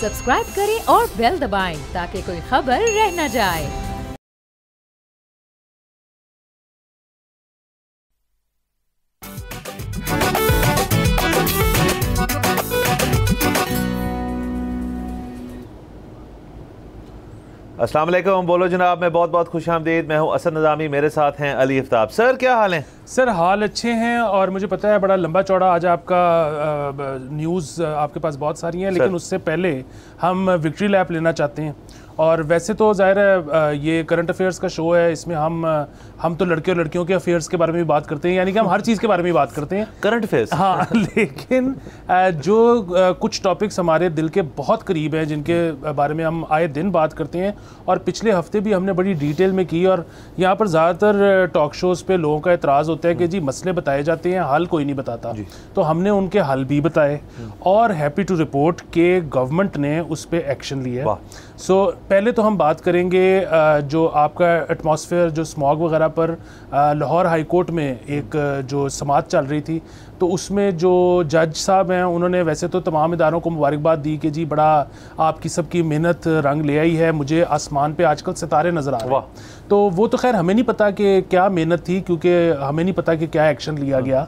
Subscribe करें और bell दबाएं ताकि कोई खबर रह न जाए। अस्सलाम वालेकुम, बोलो जनाब, मैं बहुत बहुत खुशामदीद। मैं हूँ असद निज़ामी, मेरे साथ हैं अली आफ्ताब। सर क्या हाल है? सर हाल अच्छे हैं और मुझे पता है बड़ा लंबा चौड़ा आज आपका न्यूज़ आपके पास बहुत सारी हैं, लेकिन उससे पहले हम विक्ट्री लैप लेना चाहते हैं। और वैसे तो ज़ाहिर है ये करंट अफेयर्स का शो है, इसमें हम तो लड़के और लड़कियों के अफेयर्स के बारे में भी बात करते हैं, यानी कि हम हर चीज़ के बारे में बात करते हैं, करंट अफेयर्स। हाँ, लेकिन जो कुछ टॉपिक्स हमारे दिल के बहुत करीब हैं, जिनके बारे में हम आए दिन बात करते हैं और पिछले हफ्ते भी हमने बड़ी डिटेल में की। और यहाँ पर ज़्यादातर टॉक शोज़ पे लोगों का एतराज़ होता है कि जी मसले बताए जाते हैं, हल कोई नहीं बताता, तो हमने उनके हल भी बताए और हैप्पी टू रिपोर्ट के गवर्नमेंट ने उस पर एक्शन लिया। सो पहले तो हम बात करेंगे जो आपका एटमॉस्फेयर, जो स्मॉग वगैरह पर लाहौर हाई कोर्ट में एक जो समाअत चल रही थी, तो उसमें जो जज साहब हैं उन्होंने वैसे तो तमाम इदारों को मुबारकबाद दी कि जी बड़ा आपकी सबकी मेहनत रंग ले आई है, मुझे आसमान पे आजकल सितारे नज़र आ रहे हैं। तो वो तो खैर हमें नहीं पता कि क्या मेहनत थी, क्योंकि हमें नहीं पता कि क्या एक्शन लिया गया,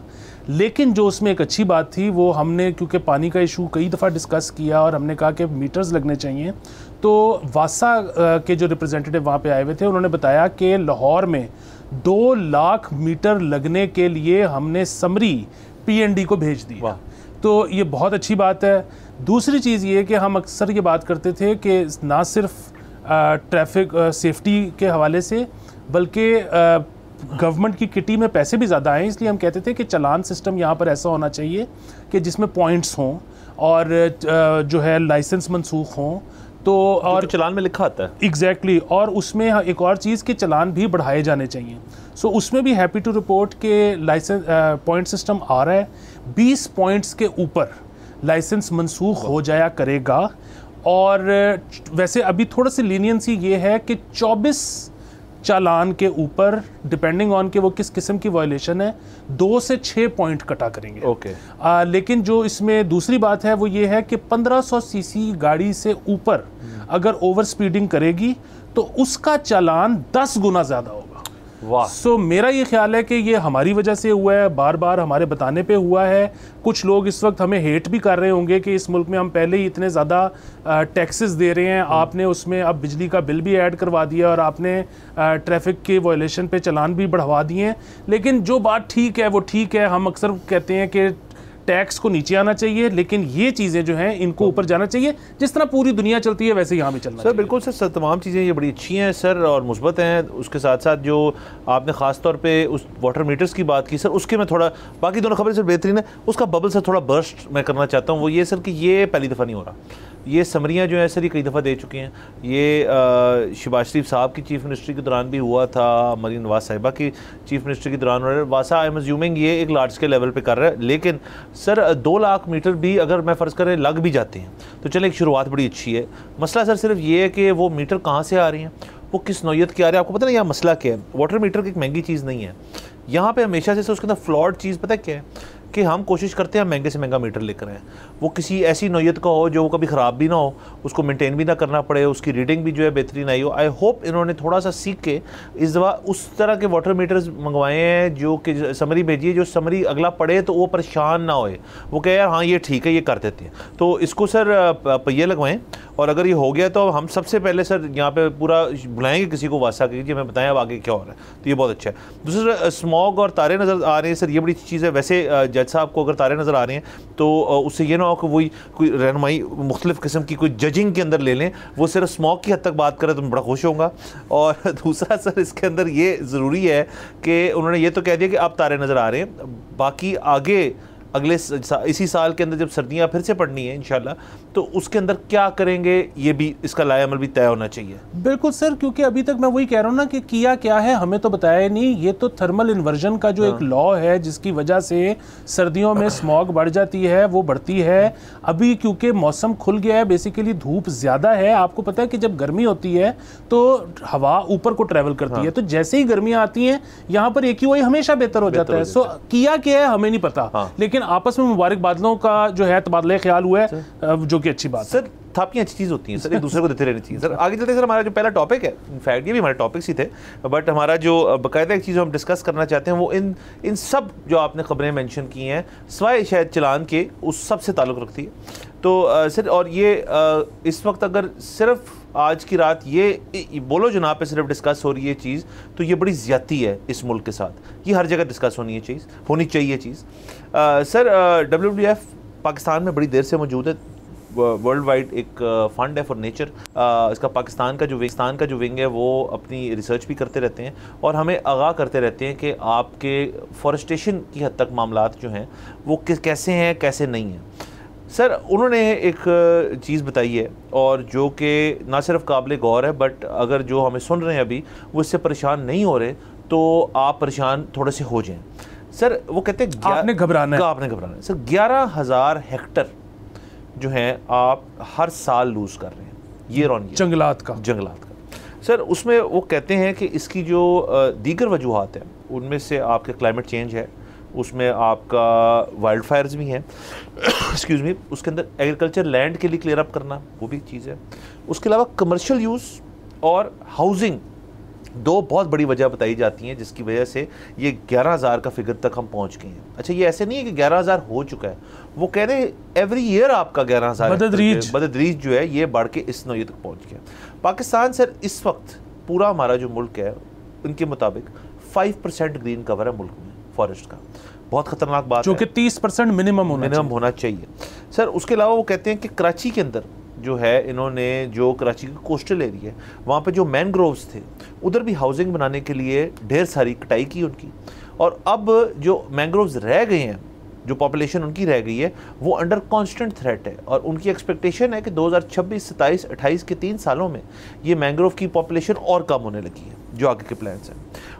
लेकिन जो उसमें एक अच्छी बात थी वो हमने, क्योंकि पानी का इशू कई दफ़ा डिस्कस किया और हमने कहा कि मीटर्स लगने चाहिए, तो वासा के जो रिप्रेजेंटेटिव वहाँ पे आए हुए थे उन्होंने बताया कि लाहौर में 2 लाख मीटर लगने के लिए हमने समरी PND को भेज दिया। तो ये बहुत अच्छी बात है। दूसरी चीज़ ये कि हम अक्सर ये बात करते थे कि ना सिर्फ ट्रैफिक सेफ्टी के हवाले से, बल्कि गवर्नमेंट की किटी में पैसे भी ज़्यादा आए, इसलिए हम कहते थे कि चालान सिस्टम यहाँ पर ऐसा होना चाहिए कि जिसमें पॉइंट्स हों और जो है लाइसेंस मनसूख हों, तो और चालान में लिखा आता है एग्जैक्टली और उसमें एक और चीज़ के चालान भी बढ़ाए जाने चाहिए। सो उसमें भी हैप्पी टू रिपोर्ट के लाइसेंस पॉइंट सिस्टम आ रहा है। 20 पॉइंट्स के ऊपर लाइसेंस मनसूख हो जाया करेगा। और वैसे अभी थोड़ा सी लीनियंसी ये है कि 24 चालान के ऊपर, डिपेंडिंग ऑन के वो किस किस्म की वायलेशन है, 2 से 6 पॉइंट कटा करेंगे। लेकिन जो इसमें दूसरी बात है वो ये है कि 1500 सीसी गाड़ी से ऊपर अगर ओवर स्पीडिंग करेगी तो उसका चालान 10 गुना ज़्यादा होगा। सो मेरा ये ख्याल है कि ये हमारी वजह से हुआ है, बार बार हमारे बताने पे हुआ है। कुछ लोग इस वक्त हमें हेट भी कर रहे होंगे कि इस मुल्क में हम पहले ही इतने ज़्यादा टैक्सेस दे रहे हैं, आपने उसमें अब बिजली का बिल भी ऐड करवा दिया और आपने ट्रैफिक के वायलेशन पे चालान भी बढ़वा दिए हैं। लेकिन जो बात ठीक है वो ठीक है, हम अक्सर कहते हैं कि टैक्स को नीचे आना चाहिए, लेकिन ये चीज़ें जो हैं इनको ऊपर जाना चाहिए। जिस तरह पूरी दुनिया चलती है वैसे यहाँ भी चलना चाहिए। सर बिल्कुल सर, तमाम चीज़ें ये बड़ी अच्छी हैं सर और मुस्बत हैं। उसके साथ साथ जो आपने ख़ास तौर पे उस वाटर मीटर्स की बात की सर, उसके मैं थोड़ा, बाकी दोनों खबरें सर बेहतरीन है, उसका बबल सर थोड़ा बर्स्ट मैं करना चाहता हूँ। वो ये सर कि ये पहली दफ़ा नहीं हो रहा, ये समरियाँ जो है सर ये कई दफ़ा दे चुकी हैं। ये शहबाज शरीफ साहब की चीफ़ मिनिस्ट्री के दौरान भी हुआ था, मरीन नवाज साहिबा की चीफ़ मिनिस्ट्री के दौरान, वासा आई एम अज्यूमिंग ये एक लार्ज स्केल लेवल पे कर रहा है। लेकिन सर 2 लाख मीटर भी अगर मैं फ़र्ज़ करें लग भी जाते हैं तो चले, एक शुरुआत बड़ी अच्छी है। मसला सर सिर्फ ये है कि वो मीटर कहाँ से आ रही हैं, वो किस नौयत के आ रहे हैं। आपको पता नहीं यहाँ मसला क्या है। वाटर मीटर की एक महंगी चीज़ नहीं है यहाँ पे, हमेशा से उसके अंदर फ्लॉड चीज़ पता है क्या है कि हम कोशिश करते हैं महंगे से महंगा मीटर लेकर आएँ, वो किसी ऐसी नौयत का हो जो कभी ख़राब भी ना हो, उसको मेंटेन भी ना करना पड़े, उसकी रीडिंग भी जो है बेहतरीन आई हो। आई होप इन्होंने थोड़ा सा सीख के इस दफ़ा उस तरह के वाटर मीटर्स मंगवाए हैं जो कि समरी भेजिए, जो समरी अगला पढ़े तो वो परेशान ना होए, वो कहे यार हाँ ये ठीक है, ये कर देते हैं। तो इसको सर पहिए लगवाएँ और अगर ये हो गया तो हम सबसे पहले सर यहाँ पे पूरा बुलाएंगे किसी को वासा कीजिए, हमें बताएं अब आगे क्या हो रहा है, तो ये बहुत अच्छा है। दूसरा स्मॉग और तारे नज़र आ रहे हैं सर, ये बड़ी चीज़ है। वैसे जज साहब को अगर तारे नज़र आ रहे हैं तो उससे ये ना हो कि वही कोई रहनुमाई मुख्तलिफ़ किस्म की कोई जजिंग के अंदर ले लें, वो सिर्फ स्मॉग की हद तक बात करें तो मैं बड़ा खुश होऊंगा। और दूसरा सर इसके अंदर ये ज़रूरी है कि उन्होंने ये तो कह दिया कि अब तारे नज़र आ रहे हैं, बाकी आगे अगले इसी साल के अंदर जब सर्दियाँ फिर से पड़नी है इंशाल्लाह, तो उसके अंदर क्या करेंगे ये भी, इसका लाएअमल भी तय होना चाहिए। बिल्कुल सर, क्योंकि अभी तक मैं वही कह रहा हूँ ना कि किया क्या है हमें तो बताया नहीं। ये तो थर्मल इन्वर्जन का जो एक लॉ है जिसकी वजह से सर्दियों में स्मॉग बढ़ जाती है, वो बढ़ती है। अभी क्योंकि मौसम खुल गया है, बेसिकली धूप ज़्यादा है, आपको पता है कि जब गर्मी होती है तो हवा ऊपर को ट्रैवल करती है, तो जैसे ही गर्मियाँ आती हैं यहाँ पर AQI हमेशा बेहतर हो जाता है। सो किया क्या है हमें नहीं पता, लेकिन आपस में मुबारकबादलों का जो है तबादला ख्याल हुआ है, जो कि अच्छी बात है। सर थापियाँ अच्छी चीज़ होती हैं सर, एक दूसरे को देते रहनी चाहिए। सर आगे चलते सर, हमारा जो पहला टॉपिक है, इनफैक्ट ये भी हमारे टॉपिक्स ही थे, बट हमारा जो बाकायदा एक चीज़ हम डिस्कस करना चाहते हैं वो इन सब जो आपने खबरें मेंशन की हैं सिवाय शायद चलान के, उस सब से ताल्लुक़ रखती है। तो सर और ये इस वक्त अगर सिर्फ आज की रात ये बोलो जनाब पे सिर्फ डिस्कस हो रही है चीज़, तो ये बड़ी ज़्यादती है इस मुल्क के साथ। ये हर जगह डिस्कस होनी चाहिए चीज़। सर WWF पाकिस्तान में बड़ी देर से मौजूद है, वर्ल्ड वाइड एक फंड है फॉर नेचर। इसका पाकिस्तान का जो विंग है वो अपनी रिसर्च भी करते रहते हैं और हमें आगाह करते रहते हैं कि आपके फॉरेस्टेशन की हद तक मामलात जो हैं वो कैसे हैं कैसे नहीं हैं। सर उन्होंने एक चीज़ बताई है और जो कि ना सिर्फ काबिल गौर है, बट अगर जो हमें सुन रहे हैं अभी वो इससे परेशान नहीं हो रहे तो आप परेशान थोड़े से हो जाएं। सर वो कहते हैं आपने घबराना है। सर 11,000 हेक्टर जो हैं आप हर साल लूज़ कर रहे हैं ये जंगलात का। सर उसमें वो कहते हैं कि इसकी जो दीगर वजूहात हैं उनमें से आपके क्लाइमेट चेंज है, उसमें आपका वाइल्ड फायर्स भी हैं एक्सक्यूज़ मी, उसके अंदर एग्रीकल्चर लैंड के लिए क्लियर अप करना वो भी एक चीज़ है। उसके अलावा कमर्शियल यूज़ और हाउसिंग दो बहुत बड़ी वजह बताई जाती हैं जिसकी वजह से ये 11,000 का फिगर तक हम पहुंच गए हैं। अच्छा ये ऐसे नहीं है कि 11,000 हो चुका है, वो कह रहे एवरी ईयर आपका 11,000 बददरीज जो है ये बढ़ के इस नौये तक पहुंच गया। पाकिस्तान सर इस वक्त पूरा हमारा जो मुल्क है उनके मुताबिक 5% ग्रीन कवर है मुल्क में फॉरेस्ट का, बहुत खतरनाक बात जो कि 30% मिनिमम होना चाहिए। सर उसके अलावा वो कहते हैं कि कराची के अंदर जो है इन्होंने जो कराची का कोस्टल एरिया है वहाँ पे जो मैनग्रोव्स थे उधर भी हाउसिंग बनाने के लिए ढेर सारी कटाई की उनकी, और अब जो मैनग्रोव्स रह गए हैं जो पॉपुलेशन उनकी रह गई है वो अंडर कांस्टेंट थ्रेट है और उनकी एक्सपेक्टेशन है कि 2026, 27, 28 के 3 सालों में ये मैंग्रोव की पॉपुलेशन और कम होने लगी है, जो आगे के प्लान्स हैं।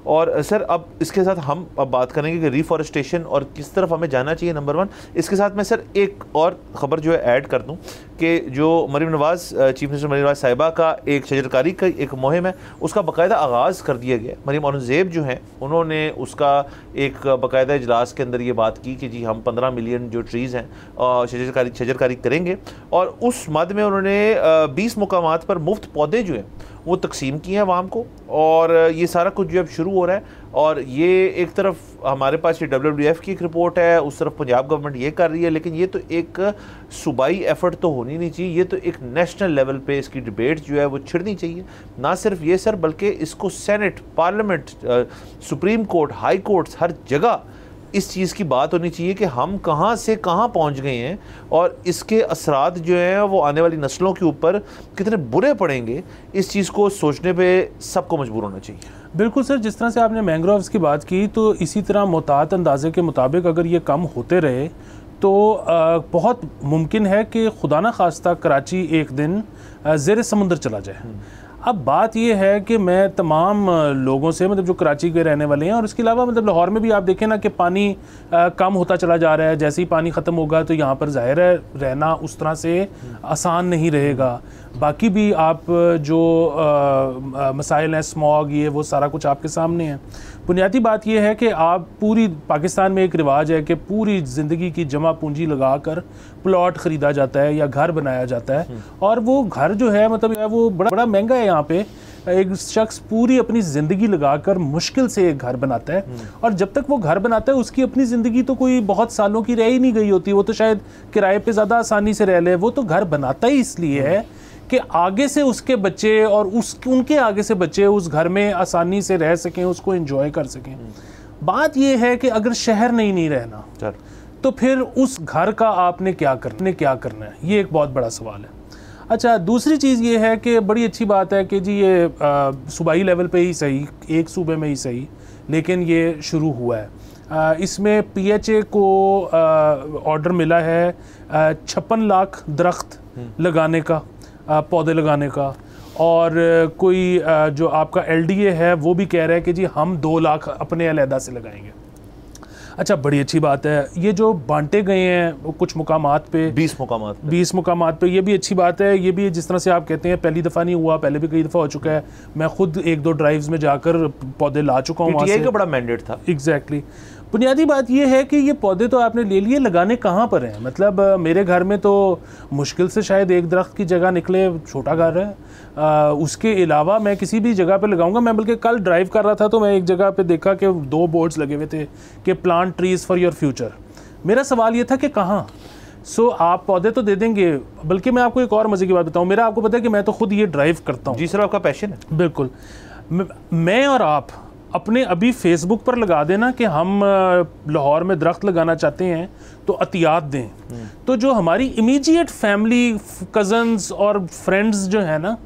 और सर अब इसके साथ हम अब बात करेंगे कि रिफॉरेस्टेशन और किस तरफ हमें जाना चाहिए, नंबर 1। इसके साथ मैं सर एक और ख़बर जो है ऐड कर दूं कि जो मरीम नवाज़ चीफ मिनिस्टर मरीम नवाज़ साहिबा का एक शजरकारी का एक मुहिम है उसका बाकायदा आगाज़ कर दिया गया। मरीम औरंगज़ेब जो हैं उन्होंने उसका एक बाकायदा इजलास के अंदर ये बात की कि जी हम 15 मिलियन जो ट्रीज़ हैं शजरकारी करेंगे, और उस मद में उन्होंने 20 मुकामात पर मुफ्त पौधे जो हैं वो तकसीम किए हैं अवाम को, और ये सारा कुछ जो अब शुरू हो रहा है। और ये एक तरफ हमारे पास ये WWF की एक रिपोर्ट है, उस तरफ पंजाब गवर्नमेंट ये कर रही है, लेकिन ये तो एक सूबाई एफर्ट तो होनी नहीं चाहिए, ये तो एक नेशनल लेवल पे इसकी डिबेट जो है वो छिड़नी चाहिए। ना सिर्फ ये सर बल्कि इसको senate, parliament, supreme court, high courts, हर जगह इस चीज़ की बात होनी चाहिए कि हम कहाँ से कहाँ पहुँच गए हैं और इसके असरात जो हैं वो आने वाली नस्लों के ऊपर कितने बुरे पड़ेंगे, इस चीज़ को सोचने पे सबको मजबूर होना चाहिए। बिल्कुल सर, जिस तरह से आपने मैंग्रोव्स की बात की तो इसी तरह मुतात अंदाजे के मुताबिक अगर ये कम होते रहे तो बहुत मुमकिन है कि खुदा न खास्ता कराची एक दिन ज़ेर समुंदर चला जाए। अब बात ये है कि मैं तमाम लोगों से मतलब जो कराची के रहने वाले हैं और इसके अलावा मतलब लाहौर में भी आप देखें ना कि पानी कम होता चला जा रहा है, जैसे ही पानी ख़त्म होगा तो यहाँ पर ज़ाहिर है रहना उस तरह से आसान नहीं रहेगा। बाकी भी आप जो मसाइल हैं, स्मॉग, ये वो सारा कुछ आपके सामने है। बुनियादी बात यह है कि आप पूरी पाकिस्तान में एक रिवाज है कि पूरी ज़िंदगी की जमा पूंजी लगाकर प्लॉट ख़रीदा जाता है या घर बनाया जाता है, और वो घर जो है मतलब वो बड़ा महंगा है। यहाँ पे एक शख्स पूरी अपनी ज़िंदगी लगाकर मुश्किल से एक घर बनाता है, और जब तक वो घर बनाता है उसकी अपनी ज़िंदगी तो कोई बहुत सालों की रह ही नहीं गई होती, वो तो शायद किराए पे ज़्यादा आसानी से रह ले। वो तो घर बनाता ही इसलिए है कि आगे से उसके बच्चे और उनके आगे से बच्चे उस घर में आसानी से रह सकें, उसको एंजॉय कर सकें। बात यह है कि अगर शहर नहीं रहना तो फिर उस घर का आपने क्या करना है, ये एक बहुत बड़ा सवाल है। अच्छा, दूसरी चीज़ ये है कि बड़ी अच्छी बात है कि जी ये सूबाई लेवल पे ही सही, एक सूबे में ही सही, लेकिन ये शुरू हुआ है। इसमें PHA को ऑर्डर मिला है 56 लाख दरख्त लगाने का, पौधे लगाने का, और कोई जो आपका LDA है वो भी कह रहा है कि जी हम 2 लाख अपने अलहदा से लगाएंगे। अच्छा, बड़ी अच्छी बात है। ये जो बांटे गए हैं कुछ मुकामात पे, 20 मुकामात पे, ये भी अच्छी बात है। ये भी जिस तरह से आप कहते हैं पहली दफ़ा नहीं हुआ, पहले भी कई दफ़ा हो चुका है। मैं खुद 1-2 ड्राइव्स में जाकर पौधे ला चुका हूँ, वहाँ से। का बड़ा मैंडेट था। एग्जैक्टली। बुनियादी बात ये है कि ये पौधे तो आपने ले लिए, लगाने कहाँ पर हैं? मतलब मेरे घर में तो मुश्किल से शायद एक दरख्त की जगह निकले, छोटा घर है। उसके अलावा मैं किसी भी जगह पे लगाऊंगा। मैं बल्कि कल ड्राइव कर रहा था तो मैं एक जगह पे देखा कि 2 बोर्ड्स लगे हुए थे कि plant trees for your future. मेरा सवाल ये था कि कहाँ? आप पौधे तो दे देंगे, बल्कि मैं आपको एक और मज़े की बात बताऊँ। मेरा आपको पता है कि मैं तो खुद ये ड्राइव करता हूँ। जी सर, आपका पैशन है। बिल्कुल। मैं और आप अपने अभी फेसबुक पर लगा देना कि हम लाहौर में दरख्त लगाना चाहते हैं तो एहतियात दें। तो जो हमारी इमीडिएट फैमिली, कज़न्स और फ्रेंड्स जो है ना,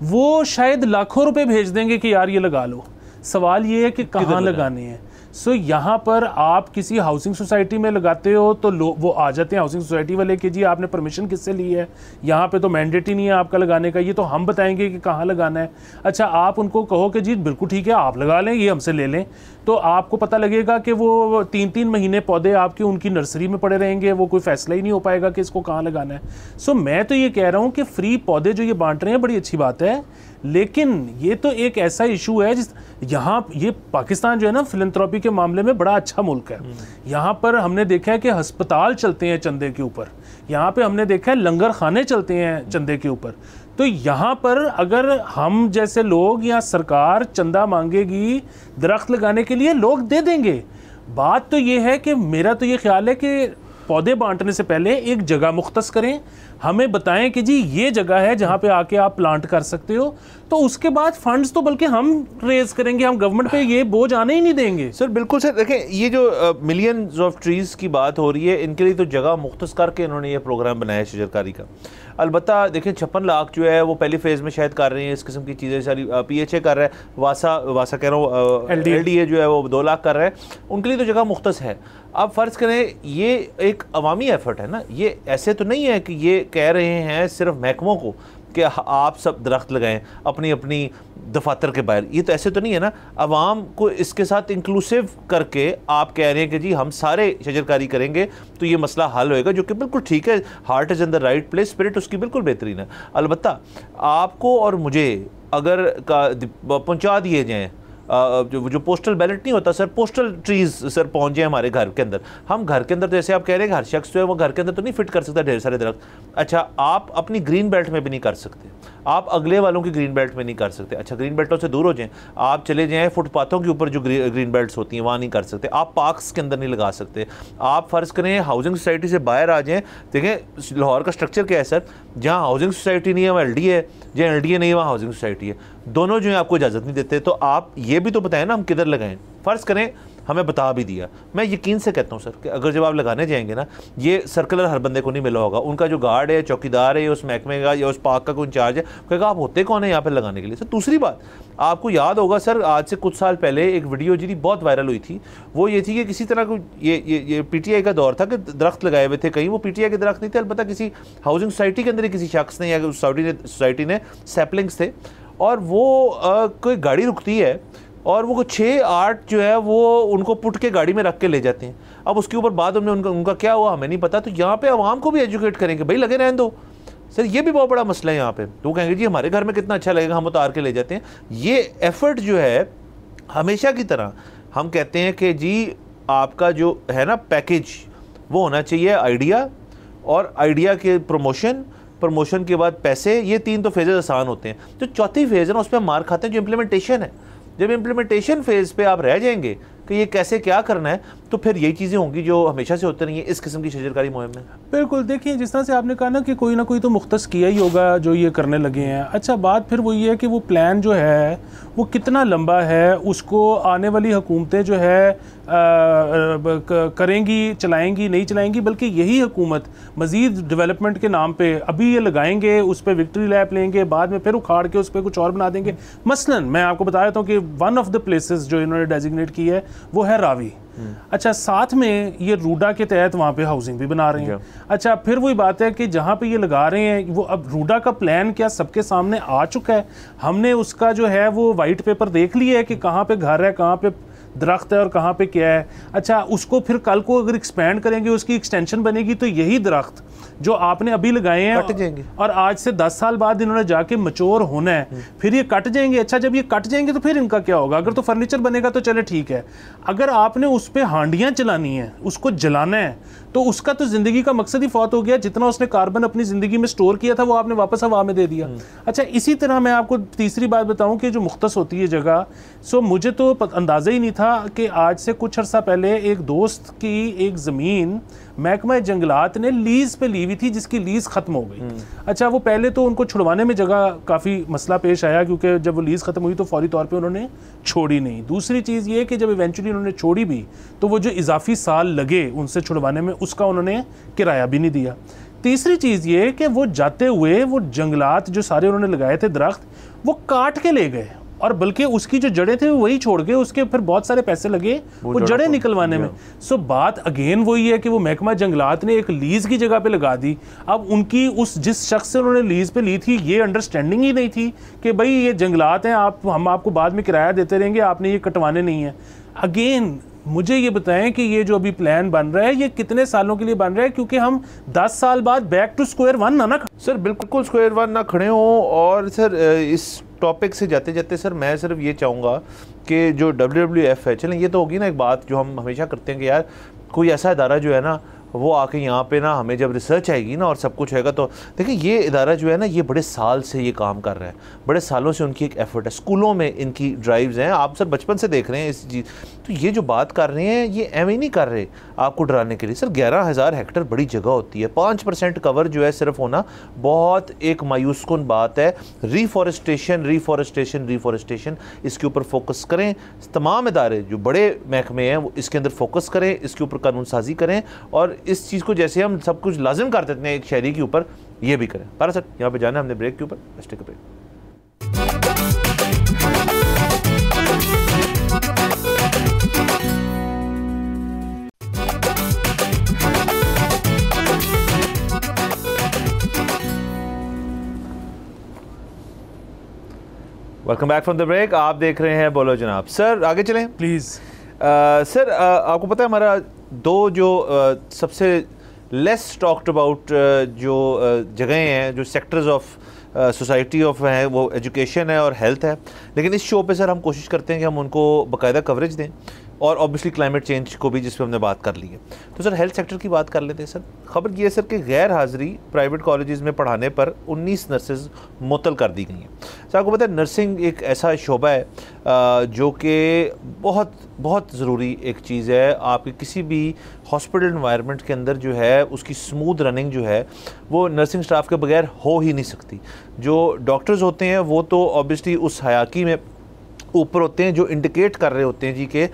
वो शायद लाखों रुपए भेज देंगे कि यार ये लगा लो। सवाल ये है कि कहाँ लगाने हैं। यहाँ पर आप किसी हाउसिंग सोसाइटी में लगाते हो तो वो आ जाते हैं हाउसिंग सोसाइटी वाले कि जी आपने परमिशन किससे ली है, यहाँ पे तो मैंडेट ही नहीं है आपका लगाने का, ये तो हम बताएंगे कि कहाँ लगाना है। अच्छा, आप उनको कहो कि जी बिल्कुल ठीक है आप लगा लें, ये हमसे ले लें, तो आपको पता लगेगा कि वो 3-3 महीने पौधे आपके उनकी नर्सरी में पड़े रहेंगे, वो कोई फैसला ही नहीं हो पाएगा कि इसको कहाँ लगाना है। मैं तो ये कह रहा हूँ कि फ्री पौधे जो ये बांट रहे हैं बड़ी अच्छी बात है, लेकिन ये तो एक ऐसा इशू है जिस यहाँ ये पाकिस्तान जो है ना फिलैंथ्रोपी के मामले में बड़ा अच्छा मुल्क है। यहाँ पर हमने देखा है कि अस्पताल चलते हैं चंदे के ऊपर, यहाँ पे हमने देखा है लंगर खाने चलते हैं चंदे के ऊपर। तो यहाँ पर अगर हम जैसे लोग या सरकार चंदा मांगेगी दरख्त लगाने के लिए, लोग दे देंगे। बात तो ये है कि मेरा तो ये ख्याल है कि पौधे बांटने से पहले एक जगह मुख्तस करें, हमें बताएं कि जी ये जगह है जहाँ पे आके आप प्लांट कर सकते हो, तो उसके बाद फंड्स तो बल्कि हम रेज करेंगे, हम गवर्नमेंट पे ये बोझ आने ही नहीं देंगे। सर बिल्कुल सर, देखें ये जो मिलियंस ऑफ ट्रीज़ की बात हो रही है, इनके लिए तो जगह मुख्तस करके इन्होंने ये प्रोग्राम बनाया है शजरकारी का। अलबत्ता देखें 56 लाख जो है वो पहली फेज़ में शायद कर रहे हैं, इस किस्म की चीज़ें सारी PHA कर रहा है, वासा कह रहा हूँ LDA जो है वो 2 लाख कर रहा है, उनके लिए तो जगह मुख्तस है। अब फ़र्ज़ करें ये एक अवामी एफर्ट है ना, ये ऐसे तो नहीं है कि ये कह रहे हैं सिर्फ महकमों को कि आप सब दरख्त लगाएं अपनी अपनी दफातर के बाहर, ये तो ऐसे तो नहीं है ना। आवाम को इसके साथ इंक्लूसिव करके आप कह रहे हैं कि जी हम सारे शजरकारी करेंगे तो ये मसला हल होएगा, जो कि बिल्कुल ठीक है। Heart is in the right place, spirit उसकी बिल्कुल बेहतरीन है। अलबत्ता आपको और मुझे अगर पहुँचा दिए जाएँ जो पोस्टल बैलेट नहीं होता सर, पोस्टल ट्रीज सर पहुंच जाए हमारे घर के अंदर, हम घर के अंदर, जैसे आप कह रहे हैं हर शख्स जो है वो घर के अंदर तो नहीं फिट कर सकता ढेर सारे दरख्त। अच्छा, आप अपनी ग्रीन बेल्ट में भी नहीं कर सकते, आप अगले वालों की ग्रीन बेल्ट में नहीं कर सकते। अच्छा, ग्रीन बेल्टों से दूर हो जाएं, आप चले जाएं फुटपाथों के ऊपर जो ग्रीन बेल्ट्स होती हैं वहाँ नहीं कर सकते, आप पार्क्स के अंदर नहीं लगा सकते। आप फ़र्ज़ करें हाउसिंग सोसाइटी से बाहर आ जाएँ, देखें लाहौर का स्ट्रक्चर क्या है सर, जहाँ हाउसिंग सोसाइटी नहीं है वहाँ LDA है, जहाँ LDA नहीं है वहाँ हाउसिंग सोसाइटी है, दोनों जो है आपको इजाज़त नहीं देते। तो आप ये भी तो बताएं ना हम किधर लगाएं। फ़र्ज़ करें हमें बता भी दिया, मैं यकीन से कहता हूँ सर कि अगर जब आप लगाने जाएंगे ना, ये सर्कुलर हर बंदे को नहीं मिला होगा, उनका जो गार्ड है, चौकीदार है, उस महकमे का या उस पार्क का कोई इंचार्ज है, कहेगा आप होते कौन है यहाँ पर लगाने के लिए। सर दूसरी बात आपको याद होगा सर, आज से कुछ साल पहले एक वीडियो जी बहुत वायरल हुई थी, वो ये थी कि किसी तरह को ये PTI का दौर था कि दरख्त लगाए हुए थे कहीं, वो PTI के दरख्त नहीं थे, अलबत्ता किसी हाउसिंग सोसाइटी के अंदर ही किसी शख्स ने या सोसाइटी ने सैपलिंग्स थे, और वो कोई गाड़ी रुकती है और वो 6-8 जो है वो उनको पुट के गाड़ी में रख के ले जाते हैं। अब उसके ऊपर बाद में उनका क्या हुआ हमें नहीं पता। तो यहाँ पे आवाम को भी एजुकेट करेंगे, भाई लगे रहने दो सर, ये भी बहुत बड़ा मसला है यहाँ पे। तो कहेंगे जी हमारे घर में कितना अच्छा लगेगा, हम उतार के ले जाते हैं। ये एफर्ट जो है हमेशा की तरह हम कहते हैं कि जी आपका जो है ना पैकेज वो होना चाहिए आइडिया, और आइडिया के प्रमोशन के बाद पैसे, ये 3 तो फेजेस आसान होते हैं। जो चौथी फेज़ है ना उस पर हम मार खाते हैं, जो इम्प्लीमेंटेशन है। जब इम्प्लीमेंटेशन फेज़ पे आप रह जाएंगे कि ये कैसे क्या करना है, तो फिर यही चीज़ें होंगी जो हमेशा से होती रही हैं इस किस्म की शजरकारी मुहिम में। बिल्कुल, देखिए जिस तरह से आपने कहा ना कि कोई ना कोई तो मुख्तस किया ही होगा जो ये करने लगे हैं। अच्छा, बात फिर वही है कि वो प्लान जो है वो कितना लंबा है, उसको आने वाली हुकूमतें जो है करेंगी, चलाएंगी, नहीं चलाएंगी, बल्कि यही हुकूमत मज़ीद डेवलपमेंट के नाम पे अभी ये लगाएंगे, उस पर विक्ट्री लैप लेंगे, बाद में फिर उखाड़ के उस पर कुछ और बना देंगे। मसलन मैं आपको बता देता हूँ कि वन ऑफ द प्लेसेस जो इन्होंने डेजिग्नेट की है वो है रावी। अच्छा, साथ में ये रूडा के तहत वहाँ पे हाउसिंग भी बना रहे हैं। अच्छा, फिर वही बात है कि जहाँ पे ये लगा रहे हैं वो अब रूडा का प्लान क्या सबके सामने आ चुका है, हमने उसका जो है वो वाइट पेपर देख लिया है कि कहाँ पे घर है, कहाँ पे दरख्त है और कहाँ पे क्या है। अच्छा, उसको फिर कल को अगर एक्सपेंड करेंगे, उसकी एक्सटेंशन बनेगी, तो यही दरख्त जो आपने अभी लगाए हैं और आज से 10 साल बाद इन्होंने जाके मैच्योर होना है, फिर ये कट जाएंगे। अच्छा, जब ये कट जाएंगे तो फिर इनका क्या होगा? अगर तो फर्नीचर बनेगा तो चले ठीक है, अगर आपने उस पर हांडियाँ चलानी है, उसको जलाना है, तो उसका तो ज़िंदगी का मकसद ही फौत हो गया। जितना उसने कार्बन अपनी ज़िंदगी में स्टोर किया था वो आपने वापस हवा में दे दिया। अच्छा, इसी तरह मैं आपको तीसरी बात बताऊं कि जो मुख्तस होती है जगह, सो मुझे तो अंदाज़ा ही नहीं था कि आज से कुछ अर्सा पहले एक दोस्त की एक ज़मीन महकमा जंगलात ने लीज़ पे ली हुई थी, जिसकी लीज़ ख़त्म हो गई। अच्छा, वो पहले तो उनको छुड़वाने में जगह काफ़ी मसला पेश आया, क्योंकि जब वो लीज़ ख़त्म हुई तो फौरी तौर पे उन्होंने छोड़ी नहीं। दूसरी चीज़ ये कि जब इवेंचुअली उन्होंने छोड़ी भी तो वो जो इजाफी साल लगे उनसे छुड़वाने में, उसका उन्होंने किराया भी नहीं दिया। तीसरी चीज़ ये कि वो जाते हुए वो जंगलात जो सारे उन्होंने लगाए थे दरख्त, वो काट के ले गए, और बल्कि उसकी जो जड़ें थे वही छोड़ गए, उसके फिर बहुत सारे पैसे लगे वो जड़ें निकलवाने में। सो बात अगेन वही है कि वो महकमा जंगलात ने एक लीज़ की जगह पे लगा दी। अब उनकी उस जिस शख्स से उन्होंने लीज़ पे ली थी ये अंडरस्टैंडिंग ही नहीं थी कि भाई ये जंगलात हैं, हम आपको बाद में किराया देते रहेंगे, आपने ये कटवाने नहीं है। अगेन मुझे ये बताएं कि ये जो अभी प्लान बन रहा है ये कितने सालों के लिए बन रहा है, क्योंकि हम 10 साल बाद बैक टू स्क्वायर वन ना सर, बिल्कुल स्क्वायर वन ना खड़े हों। और सर इस टॉपिक से जाते जाते सर मैं सिर्फ ये चाहूँगा कि जो WWF है, चलें ये तो होगी ना एक बात जो हम हमेशा करते हैं कि यार कोई ऐसा इदारा जो है ना वो आके यहाँ पे ना हमें जब रिसर्च आएगी ना और सब कुछ होएगा तो देखिए ये इदारा जो है ना ये बड़े साल से ये काम कर रहा है, बड़े सालों से उनकी एक एफर्ट है, स्कूलों में इनकी ड्राइव्स हैं, आप सर बचपन से देख रहे हैं इस चीज़। तो ये जो बात कर रहे हैं ये एम ही नहीं कर रहे आपको डराने के लिए। सर 11,000 हेक्टेयर बड़ी जगह होती है, 5% कवर जो है सिर्फ होना बहुत एक मायूसकुन बात है। रिफॉरेस्टेशन इसके ऊपर फोकस करें, तमाम इदारे जो बड़े महकमे हैं वो इसके अंदर फोकस करें, इसके ऊपर कानून साजी करें, और इस चीज़ को जैसे हम सब कुछ लाजिम कर देते हैं एक शहरी के ऊपर, ये भी करें। पारा सर यहाँ पे जाना है हमने ब्रेक के ऊपर, let's take a break. Welcome back from the break. आप देख रहे हैं बोलो जनाब। सर आगे चलें प्लीज़। सर आपको पता है हमारा दो जो सबसे लेस टॉक्ड अबाउट जो जगहें हैं, जो सेक्टर्स ऑफ सोसाइटी ऑफ हैं, वो एजुकेशन है और हेल्थ है। लेकिन इस शो पे सर हम कोशिश करते हैं कि हम उनको बाकायदा कवरेज दें, और ऑब्वियसली क्लाइमेट चेंज को भी जिस पर हमने बात कर ली है। तो सर हेल्थ सेक्टर की बात कर लेते हैं। सर खबर ये है सर कि गैर हाज़िरी प्राइवेट कॉलेजेस में पढ़ाने पर 19 नर्सेज मुअत्तल कर दी गई हैं। सर आपको पता है नर्सिंग एक ऐसा शोबा है जो कि बहुत बहुत ज़रूरी एक चीज़ है। आपके किसी भी हॉस्पिटल इन्वायरमेंट के अंदर जो है उसकी स्मूथ रनिंग जो है वो नर्सिंग स्टाफ के बगैर हो ही नहीं सकती। जो डॉक्टर्स होते हैं वो तो ऑब्वियसली उस हयाकी में ऊपर होते हैं जो इंडिकेट कर रहे होते हैं जी के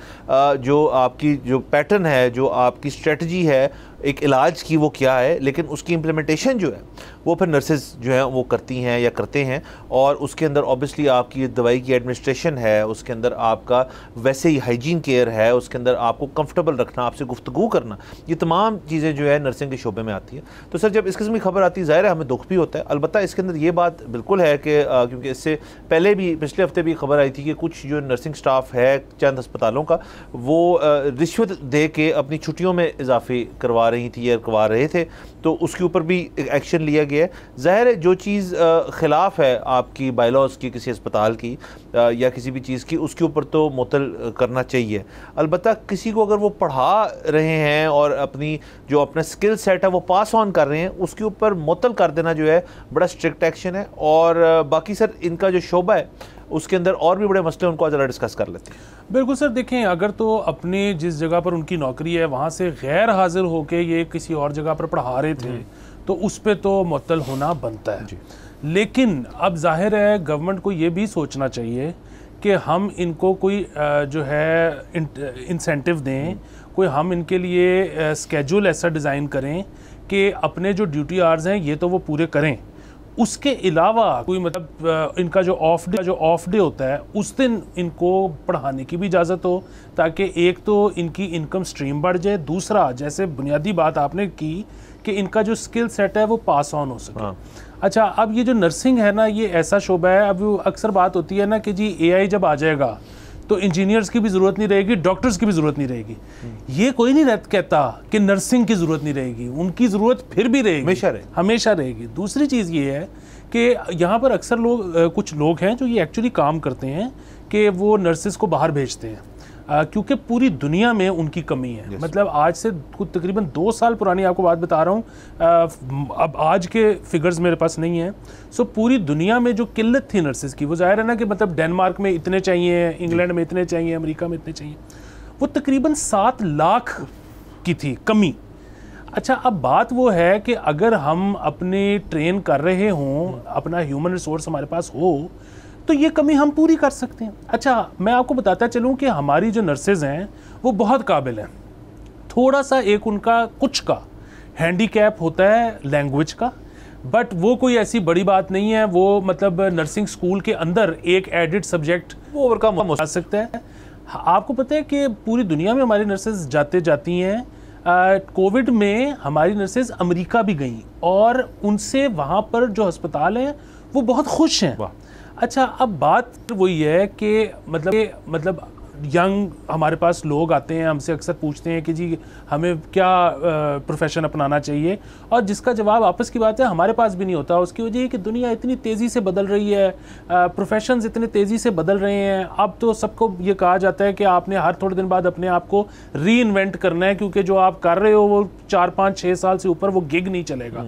जो आपकी जो पैटर्न है, जो आपकी स्ट्रेटजी है एक इलाज की वो क्या है, लेकिन उसकी इम्प्लीमेंटेशन जो है वो फिर नर्सेज जो है वो करती हैं या करते हैं। और उसके अंदर ऑब्वियसली आपकी दवाई की एडमिनिस्ट्रेशन है, उसके अंदर आपका वैसे ही हाइजीन केयर है, उसके अंदर आपको कंफर्टेबल रखना, आपसे गुफ्तगू करना, ये तमाम चीज़ें जो है नर्सिंग के शोबे में आती है। तो सर जब इस किस्म की खबर आती है ज़ाहिर है हमें दुख भी होता है। अलबत्ता इसके अंदर ये बात बिल्कुल है कि क्योंकि इससे पहले भी पिछले हफ्ते भी खबर आई थी कि कुछ जो नर्सिंग स्टाफ है चंद अस्पतालों का वो रिश्वत दे के अपनी छुट्टियों में इजाफे करवा रही थी या करवा रहे थे, तो उसके ऊपर भी एक्शन लिया गया है। ज़ाहिर है जो चीज़ ख़िलाफ़ है आपकी बायलॉज की किसी अस्पताल की या किसी भी चीज़ की, उसके ऊपर तो मुअत्तल करना चाहिए। अलबत्ता किसी को अगर वो पढ़ा रहे हैं और अपनी जो अपना स्किल सेट है वो पास ऑन कर रहे हैं, उसके ऊपर मुअत्तल कर देना जो है बड़ा स्ट्रिक्ट एक्शन है। और बाकी सर इनका जो शोबा है उसके अंदर और भी बड़े मसले उनको ज़रा डिस्कस कर लेते हैं। बिल्कुल सर, देखें अगर तो अपने जिस जगह पर उनकी नौकरी है वहाँ से गैर हाजिर होकर ये किसी और जगह पर पढ़ा रहे थे तो उस पर तो मुअत्तल होना बनता है जी। लेकिन अब जाहिर है गवर्नमेंट को ये भी सोचना चाहिए कि हम इनको कोई जो है इंसेंटिव दें, कोई हम इनके लिए स्केड्यूल ऐसा डिज़ाइन करें कि अपने जो ड्यूटी आवर्स हैं ये तो वो पूरे करें, उसके अलावा कोई मतलब इनका जो ऑफ डे होता है उस दिन इनको पढ़ाने की भी इजाज़त हो, ताकि एक तो इनकी इनकम स्ट्रीम बढ़ जाए, दूसरा जैसे बुनियादी बात आपने की कि इनका जो स्किल सेट है वो पास ऑन हो सके। अच्छा, अब ये जो नर्सिंग है ना ये ऐसा शोबा है, अब अक्सर बात होती है ना कि जी AI जब आ जाएगा तो इंजीनियर्स की भी ज़रूरत नहीं रहेगी, डॉक्टर्स की भी ज़रूरत नहीं रहेगी। ये कोई नहीं कहता कि नर्सिंग की ज़रूरत नहीं रहेगी, उनकी ज़रूरत फिर भी रहेगी, हमेशा रहेगी। दूसरी चीज़ ये है कि यहाँ पर अक्सर कुछ लोग हैं जो ये एक्चुअली काम करते हैं कि वो नर्सिस को बाहर भेजते हैं, क्योंकि पूरी दुनिया में उनकी कमी है। मतलब आज से तकरीबन 2 साल पुरानी आपको बात बता रहा हूँ, अब आज के फिगर्स मेरे पास नहीं हैं। सो पूरी दुनिया में जो किल्लत थी नर्सेज की, वो जाहिर है ना कि मतलब डेनमार्क में इतने चाहिए, इंग्लैंड में इतने चाहिए, अमेरिका में इतने चाहिए, वो तकरीबन 7 लाख की थी कमी। अच्छा, अब बात वो है कि अगर हम अपने ट्रेन कर रहे हों, अपना ह्यूमन रिसोर्स हमारे पास हो, तो ये कमी हम पूरी कर सकते हैं। अच्छा, मैं आपको बताता चलूं कि हमारी जो नर्सेज हैं वो बहुत काबिल हैं। थोड़ा सा एक उनका कुछ का हैंडीकैप होता है लैंग्वेज का, बट वो कोई ऐसी बड़ी बात नहीं है। वो मतलब नर्सिंग स्कूल के अंदर एक एडिड सब्जेक्ट वो ओवरकम हो सकता है। आपको पता है कि पूरी दुनिया में हमारी नर्सेज जाती हैं। कोविड में हमारी नर्सेज अमेरिका भी गई और उनसे वहाँ पर जो अस्पताल हैं वो बहुत खुश हैं। अच्छा, अब बात वही है कि मतलब यंग हमारे पास लोग आते हैं, हमसे अक्सर पूछते हैं कि जी हमें क्या प्रोफेशन अपनाना चाहिए, और जिसका जवाब आपस की बात है हमारे पास भी नहीं होता। उसकी वजह है कि दुनिया इतनी तेज़ी से बदल रही है, प्रोफेशंस इतने तेज़ी से बदल रहे हैं। अब तो सबको ये कहा जाता है कि आपने हर थोड़े दिन बाद अपने आप को री इन्वेंट करना है, क्योंकि जो आप कर रहे हो वो 4, 5, 6 साल से ऊपर वो गिग नहीं चलेगा।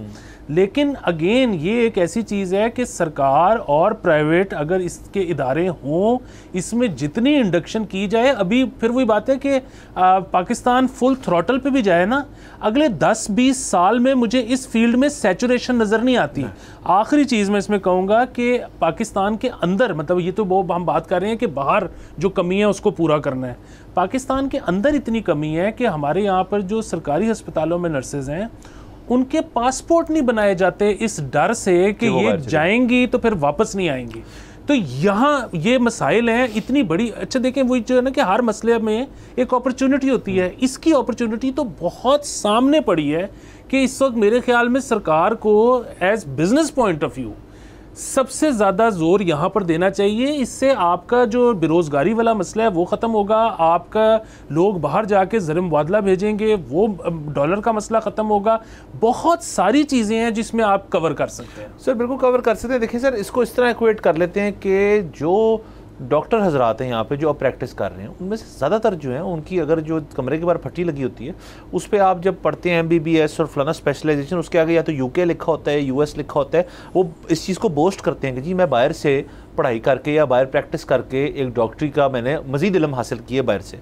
लेकिन अगेन ये एक ऐसी चीज़ है कि सरकार और प्राइवेट अगर इसके इदारे हों, इसमें जितनी इंडक्शन की जाए, अभी फिर वही बात है कि पाकिस्तान फुल थ्रॉटल पे भी जाए ना, अगले 10-20 साल में मुझे इस फील्ड में सैचुरेशन नज़र नहीं आती। आखिरी चीज़ मैं इसमें कहूँगा कि पाकिस्तान के अंदर, मतलब ये तो वो हम बात कर रहे हैं कि बाहर जो कमी है उसको पूरा करना है, पाकिस्तान के अंदर इतनी कमी है कि हमारे यहाँ पर जो सरकारी अस्पतालों में नर्सेज हैं उनके पासपोर्ट नहीं बनाए जाते इस डर से कि ये जाएंगी तो फिर वापस नहीं आएंगी। तो यहाँ ये मसाइल हैं इतनी बड़ी। अच्छा देखें, वही जो है ना कि हर मसले में एक अपॉर्चुनिटी होती है, इसकी अपॉर्चुनिटी तो बहुत सामने पड़ी है कि इस वक्त मेरे ख्याल में सरकार को as business point of view सबसे ज़्यादा जोर यहाँ पर देना चाहिए। इससे आपका जो बेरोज़गारी वाला मसला है वो ख़त्म होगा, आपका लोग बाहर जाके ज़र मुबादला भेजेंगे, वो डॉलर का मसला ख़त्म होगा। बहुत सारी चीज़ें हैं जिसमें आप कवर कर सकते हैं। सर बिल्कुल कवर कर सकते हैं। देखिए सर, इसको इस तरह इक्वेट कर लेते हैं कि जो डॉक्टर हजरात हैं यहाँ पे जो अब प्रैक्टिस कर रहे हैं, उनमें से ज़्यादातर जो हैं उनकी अगर जो कमरे के बाहर फट्टी लगी होती है उस पर आप जब पढ़ते हैं MBBS और फलाना स्पेशलाइजेशन, उसके आगे या तो UK लिखा होता है, US लिखा होता है। वो इस चीज़ को बोस्ट करते हैं कि जी मैं बाहर से पढ़ाई करके या बाहर प्रैक्टिस करके एक डॉक्टरी का मैंने मज़ीद इल्म हासिल किया बाहर से।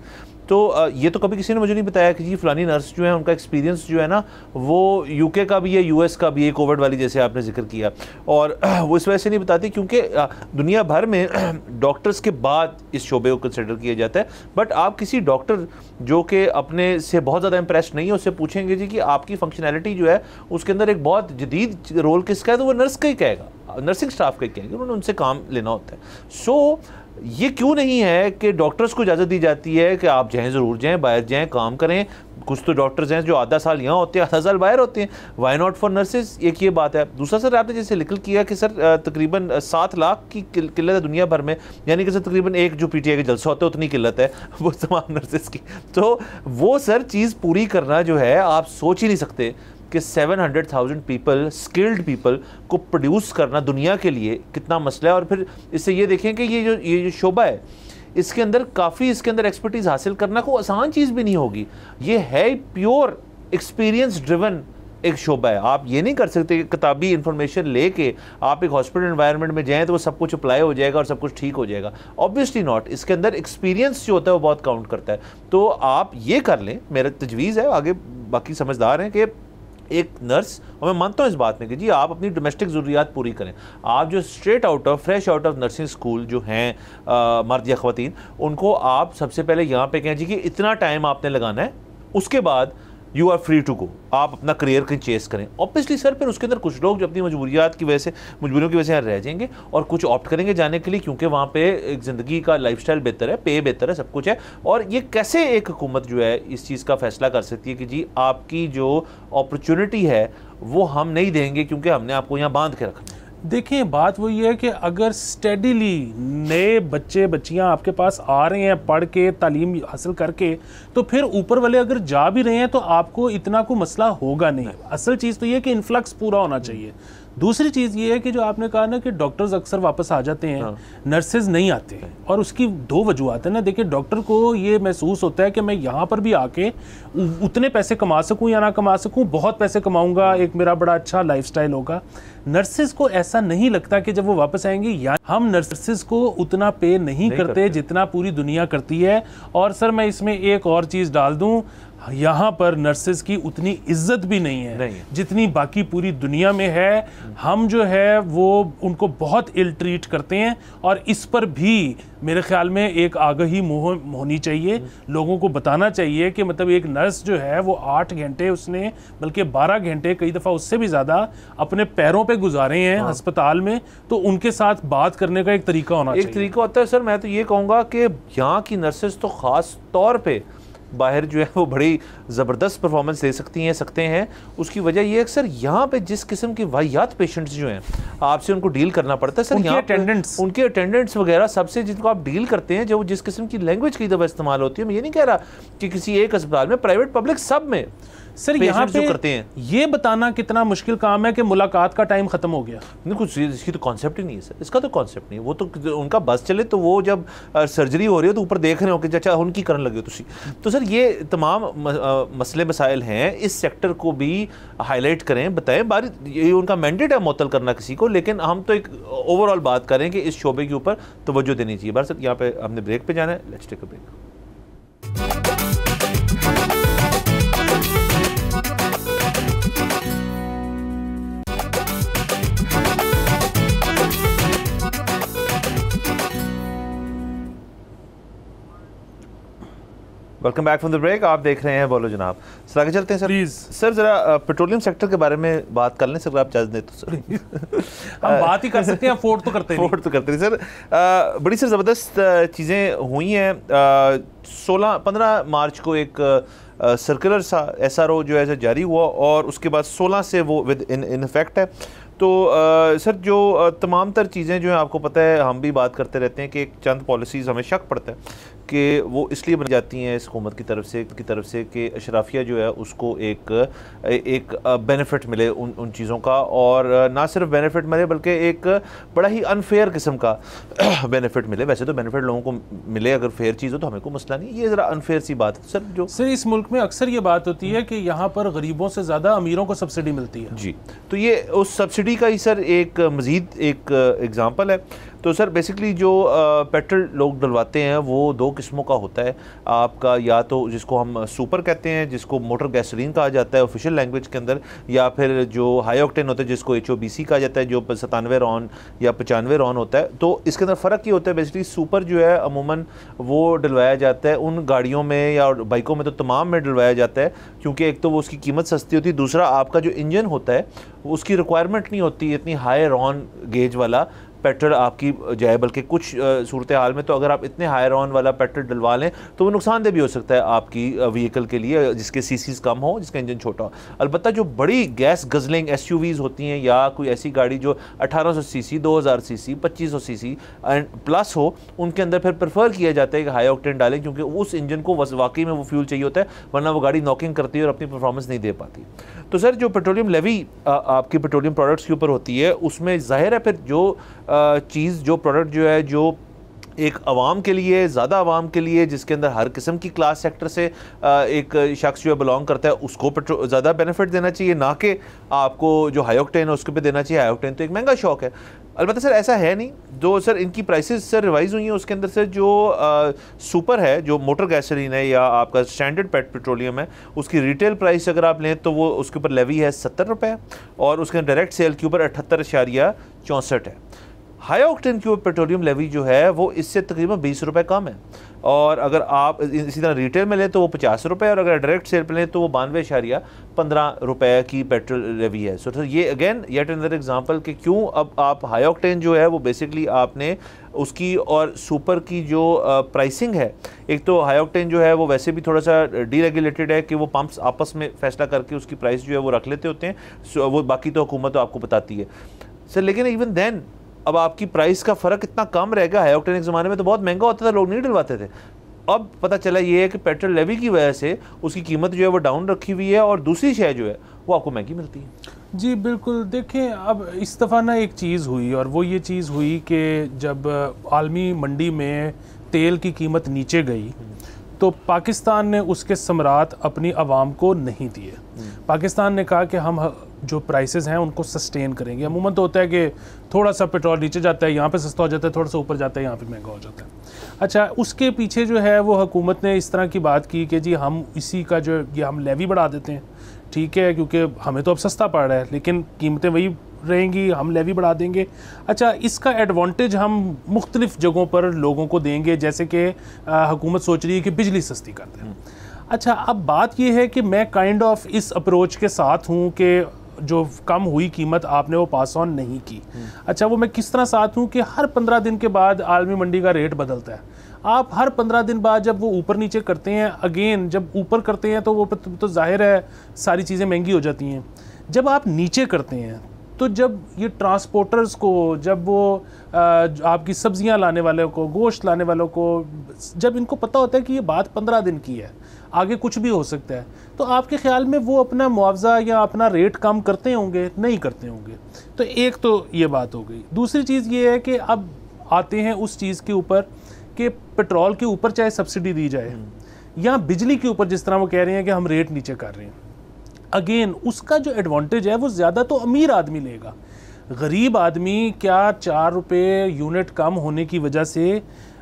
तो ये तो कभी किसी ने मुझे नहीं बताया कि जी फलानी नर्स जो है उनका एक्सपीरियंस जो है ना वो UK का भी है, US का भी है, कोविड वाली जैसे आपने जिक्र किया। और वो इस वजह से नहीं बताती क्योंकि दुनिया भर में डॉक्टर्स के बाद इस शोबे को कंसिडर किया जाता है। बट आप किसी डॉक्टर जो कि अपने से बहुत ज़्यादा इंप्रेस्ड नहीं है उससे पूछेंगे जी कि आपकी फंक्शनैलिटी जो है उसके अंदर एक बहुत जदीद रोल किसका है, तो वो नर्स का ही कहेगा, नर्सिंग स्टाफ का ही कहेंगे, उन्होंने उनसे काम लेना होता है। सो ये क्यों नहीं है कि डॉक्टर्स को इजाज़त दी जाती है कि आप जाएँ, ज़रूर जाएँ, बाहर जाएँ, काम करें। कुछ तो डॉक्टर्स हैं जो आधा साल यहाँ होते हैं, आधा साल बाहर होते हैं। वाई नॉट फॉर नर्सेज, एक ये बात है। दूसरा सर, आपने जैसे जिक्र किया कि सर तकरीबन 7 लाख की किल्लत है दुनिया भर में, यानी कि सर तकरीबन एक जो PTI का जलसा होता है उतनी किल्लत है वो तमाम नर्सेज की। तो वो सर चीज़ पूरी करना जो है, आप सोच ही नहीं सकते कि 700,000 पीपल, स्किल्ड पीपल को प्रोड्यूस करना दुनिया के लिए कितना मसला है। और फिर इससे ये देखें कि ये जो शोबा है इसके अंदर काफ़ी एक्सपर्टीज़ हासिल करना कोई आसान चीज़ भी नहीं होगी। ये है प्योर एक्सपीरियंस ड्रिवन एक शोबा है। आप ये नहीं कर सकते कि किताबी इंफॉर्मेशन लेके आप एक हॉस्पिटल एनवायरनमेंट में जाएं तो वो सब कुछ अप्लाई हो जाएगा और सब कुछ ठीक हो जाएगा। Obviously not. इसके अंदर एक्सपीरियंस जो होता है वो बहुत काउंट करता है। तो आप ये कर लें, मेरा तजवीज़ है, आगे बाकी समझदार हैं, कि एक नर्स, और मैं मानता हूँ इस बात में कि जी आप अपनी डोमेस्टिक ज़रूरियात पूरी करें। आप जो fresh out of nursing school जो हैं मर्द या ख़वातीन, उनको आप सबसे पहले यहाँ पे कहें जी कि इतना टाइम आपने लगाना है, उसके बाद you are free to go, आप अपना करियर कहीं चेस करें। ऑब्वियसली सर फिर उसके अंदर कुछ लोग जो अपनी मजबूरियों की वजह से यहाँ रह जाएंगे और कुछ ऑप्ट करेंगे जाने के लिए, क्योंकि वहाँ पे एक ज़िंदगी का लाइफस्टाइल बेहतर है, पे बेहतर है, सब कुछ है। और ये कैसे एक हुकूमत जो है इस चीज़ का फैसला कर सकती है कि जी आपकी जो अपॉर्चुनिटी है वो हम नहीं देंगे क्योंकि हमने आपको यहाँ बांध के रखना है। देखिए बात वही है कि अगर स्टेडीली नए बच्चे बच्चियां आपके पास आ रहे हैं पढ़ के तालीम हासिल करके, तो फिर ऊपर वाले अगर जा भी रहे हैं तो आपको इतना कोई मसला होगा नहीं। असल चीज़ तो ये है कि इन्फ्लक्स पूरा होना चाहिए। दूसरी चीज़ ये है कि जो आपने कहा ना कि डॉक्टर्स अक्सर वापस आ जाते हैं, नर्सेज नहीं आते, और उसकी दो वजूहत है ना। देखिए डॉक्टर को ये महसूस होता है कि मैं यहाँ पर भी आके उतने पैसे कमा सकूँ या ना कमा सकूँ, बहुत पैसे कमाऊँगा, एक मेरा बड़ा अच्छा लाइफस्टाइल होगा। नर्सेज को ऐसा नहीं लगता कि जब वो वापस आएंगे, या हम नर्सेज को उतना पे नहीं करते जितना पूरी दुनिया करती है। और सर मैं इसमें एक और चीज़ डाल दूँ, यहाँ पर नर्सेज की उतनी इज्जत भी नहीं है जितनी बाकी पूरी दुनिया में है। हम जो है वो उनको बहुत इल ट्रीट करते हैं, और इस पर भी मेरे ख्याल में एक आगाही होनी चाहिए। लोगों को बताना चाहिए कि मतलब एक नर्स जो है वो 8 घंटे उसने, बल्कि 12 घंटे, कई दफ़ा उससे भी ज़्यादा अपने पैरों पे गुजारे हैं अस्पताल में, तो उनके साथ बात करने का एक तरीका होना चाहिए। एक तरीका होता है सर। मैं तो ये कहूँगा कि यहाँ की नर्सेज तो ख़ास तौर पे बाहर जो है वो बड़ी ज़बरदस्त परफॉर्मेंस दे सकते हैं। उसकी वजह ये है कि सर यहाँ पे जिस किस्म की वाहियात पेशेंट्स जो हैं आपसे उनको डील करना पड़ता है सर। उनके अटेंडेंट्स वगैरह सबसे जिनको आप डील करते हैं, जो जिस किस्म की लैंग्वेज की दफ़ा इस्तेमाल होती है, मैं ये नहीं कह रहा कि किसी एक अस्पताल में, प्राइवेट पब्लिक सब में सर यहाँ पे करते हैं। ये बताना कितना मुश्किल काम है कि मुलाकात का टाइम खत्म हो गया। नहीं, कुछ इसकी तो कॉन्सेप्ट ही नहीं है सर। इसका तो कॉन्सेप्ट नहीं है। वो तो उनका बस चले तो वो जब सर्जरी हो रही हो तो ऊपर देख रहे हो कि अच्छा उनकी करने लगे हो तो सर ये तमाम मसले मसाइल हैं। इस सेक्टर को भी हाईलाइट करें, बताएं। ये उनका मैंडेट है मुअत्तल करना किसी को, लेकिन हम तो एक ओवरऑल बात करें कि इस शोबे के ऊपर तवज्जो देनी चाहिए। बार सर यहाँ पे हमने ब्रेक पे जाना है। Let's take a break. Welcome back from the break. आप देख रहे हैं बोलो जनाब। सर आगे चलते हैं सर। प्लीज सर जरा पेट्रोलियम सेक्टर के बारे में बात कर लें सर, आप इजाज़त दें तो सर। हम बात ही कर सकते हैं, अफोर्ड तो करते नहीं। अफोर्ड तो करते नहीं सर। बड़ी सर ज़बरदस्त चीज़ें हुई हैं। 15 मार्च को एक सर्कुलर सा SRO जो है जारी हुआ, और उसके बाद 16 से वो विद इन इफेक्ट है। तो सर जो तमाम तर चीज़ें जो हैं, आपको पता है हम भी बात करते रहते हैं कि एक चंद पॉलिसीज़ हमें शक पड़ता है कि वो इसलिए बन जाती हैं इस हुकूमत की तरफ से कि अशराफिया जो है उसको एक बेनिफिट मिले उन चीज़ों का, और ना सिर्फ बेनिफिट मिले बल्कि एक बड़ा ही अनफेयर किस्म का बेनिफिट मिले। वैसे तो बेनिफिट लोगों को मिले अगर फेयर चीज़ हो तो हमें कोई मसला नहीं, ये ज़रा अनफेयर सी बात है सर। सर इस मुल्क में अक्सर ये बात होती है कि यहाँ पर गरीबों से ज़्यादा अमीरों को सब्सिडी मिलती है जी। तो ये उस सब्सिडी का ही सर एक मज़ीद एक एग्ज़ाम्पल है। तो सर बेसिकली जो पेट्रोल लोग डलवाते हैं वो 2 किस्मों का होता है आपका, या तो जिसको हम सुपर कहते हैं, जिसको मोटर गैसोलीन कहा जाता है ऑफिशियल लैंग्वेज के अंदर, या फिर जो हाई ऑक्टेन होता है जिसको HOBC कहा जाता है, जो 97 रॉन या 95 रॉन होता है। तो इसके अंदर फ़र्क ये होता है बेसिकली सुपर जो है अमूमन वो डलवाया जाता है उन गाड़ियों में या बाइकों में, तो तमाम में डलवाया जाता है, क्योंकि एक तो वो उसकी कीमत सस्ती होती है, दूसरा आपका जो इंजन होता है उसकी रिक्वायरमेंट नहीं होती इतनी हाई रॉन गेज वाला पेट्रोल आपकी जाए, बल्कि कुछ सूरत हाल में तो अगर आप इतने हाई रॉन वाला पेट्रोल डलवा लें तो वो नुकसानदेह भी हो सकता है आपकी व्हीकल के लिए, जिसके सीसीज कम हो, जिसका इंजन छोटा हो। अलबत्ता जो बड़ी गैस गजलिंग SUVs होती हैं या कोई ऐसी गाड़ी जो 1800 CC, 2000 CC, 2500 CC and plus हो, उनके अंदर फिर प्रेफर किया जाता है कि हाई ऑक्टेन डालें, क्योंकि उस इंजन को वाकई में वो फ्यूल चाहिए होता है, वरना वो गाड़ी नॉकिंग करती है और अपनी परफॉर्मेंस नहीं दे पाती। तो सर जो पेट्रोलियम लेवी आपकी पेट्रोलियम प्रोडक्ट्स के ऊपर होती है, उसमें जाहिर है फिर जो चीज़ जो प्रोडक्ट जो है जो एक आवाम के लिए, ज़्यादा आवाम के लिए, जिसके अंदर हर किस्म की क्लास सेक्टर से एक शख्स जो है बिलोंग करता है, उसको पेट्रोल ज़्यादा बेनिफिट देना चाहिए, ना कि आपको जो हाई ऑक्टेन है उसके पे देना चाहिए। हाई ऑक्टेन तो एक महंगा शौक है। अलबत्ता सर ऐसा है नहीं। जो सर इनकी प्राइसेस सर रिवाइज हुई हैं उसके अंदर सर जो सुपर है, जो मोटर गैसोलीन है या आपका स्टैंडर्ड पेट्रोलियम है, उसकी रिटेल प्राइस अगर आप लें तो वो उसके ऊपर लेवी है 70 रुपये, और उसके डायरेक्ट सेल के ऊपर 78.64 है। हाई ऑक्टेन की पेट्रोलियम लेवी जो है वो इससे तकरीबन 20 रुपये कम है, और अगर आप इसी तरह रिटेल में लें तो वो 50 रुपये, और अगर डायरेक्ट सेल पर लें तो वो 92.15 रुपये की पेट्रोल लेवी है। सो ये अगेन येट अनदर एग्जांपल कि क्यों अब आप हाई ऑक्टेन जो है वो बेसिकली आपने उसकी और सुपर की जो प्राइसिंग है, एक तो हाई ऑक्टेन जो है वो वैसे भी थोड़ा सा डीरेगुलेटेड है कि वो पंप्स आपस में फैसला करके उसकी प्राइस जो है वो रख लेते होते हैं, वो बाकी तो हुकूमत तो आपको बताती है। सर लेकिन इवन देन अब आपकी प्राइस का फ़र्क इतना कम रहेगा। हाई ऑक्टेन के ज़माने में तो बहुत महंगा होता था, लोग नहीं डलवाते थे। अब पता चला ये है कि पेट्रोल लेवी की वजह से उसकी कीमत जो है वो डाउन रखी हुई है और दूसरी शय जो है वो आपको महंगी मिलती है। जी बिल्कुल। देखें, अब इस दफ़ा ना एक चीज़ हुई, और वो ये चीज़ हुई कि जब आलमी मंडी में तेल की कीमत नीचे गई तो पाकिस्तान ने उसके समरात अपनी आवाम को नहीं दिए। पाकिस्तान ने कहा कि हम जो प्राइसेस हैं उनको सस्टेन करेंगे। अमूमन तो होता है कि थोड़ा सा पेट्रोल नीचे जाता है, यहाँ पे सस्ता हो जाता है, थोड़ा सा ऊपर जाता है, यहाँ पे महंगा हो जाता है। अच्छा, उसके पीछे जो है वो हुकूमत ने इस तरह की बात की कि जी हम इसी का जो ये हम लेवी बढ़ा देते हैं, ठीक है, क्योंकि हमें तो अब सस्ता पड़ रहा है लेकिन कीमतें वही रहेंगी, हम लेवी बढ़ा देंगे। अच्छा, इसका एडवांटेज हम मुख्तलिफ जगहों पर लोगों को देंगे, जैसे कि हुकूमत सोच रही है कि बिजली सस्ती कर दें। अच्छा, अब बात यह है कि मैं काइंड ऑफ इस अप्रोच के साथ हूँ कि जो कम हुई कीमत आपने वो पास ऑन नहीं की। अच्छा, वो मैं किस तरह साथ हूँ कि हर 15 दिन के बाद आलमी मंडी का रेट बदलता है। आप हर 15 दिन बाद जब वो ऊपर नीचे करते हैं, अगेन जब ऊपर करते हैं तो वो तो जाहिर है सारी चीज़ें महंगी हो जाती हैं। जब आप नीचे करते हैं तो जब ये ट्रांसपोर्टर्स को, जब वो आपकी सब्जियां लाने वालों को, गोश्त लाने वालों को, जब इनको पता होता है कि ये बात 15 दिन की है, आगे कुछ भी हो सकता है, तो आपके ख्याल में वो अपना मुआवजा या अपना रेट कम करते होंगे? नहीं करते होंगे। तो एक तो ये बात हो गई। दूसरी चीज़ ये है कि अब आते हैं उस चीज़ के ऊपर कि पेट्रोल के ऊपर चाहे सब्सिडी दी जाए या बिजली के ऊपर जिस तरह वो कह रहे हैं कि हम रेट नीचे कर रहे हैं, अगेन उसका जो एडवांटेज है वो ज़्यादा तो अमीर आदमी लेगा। गरीब आदमी क्या 4 रुपये यूनिट कम होने की वजह से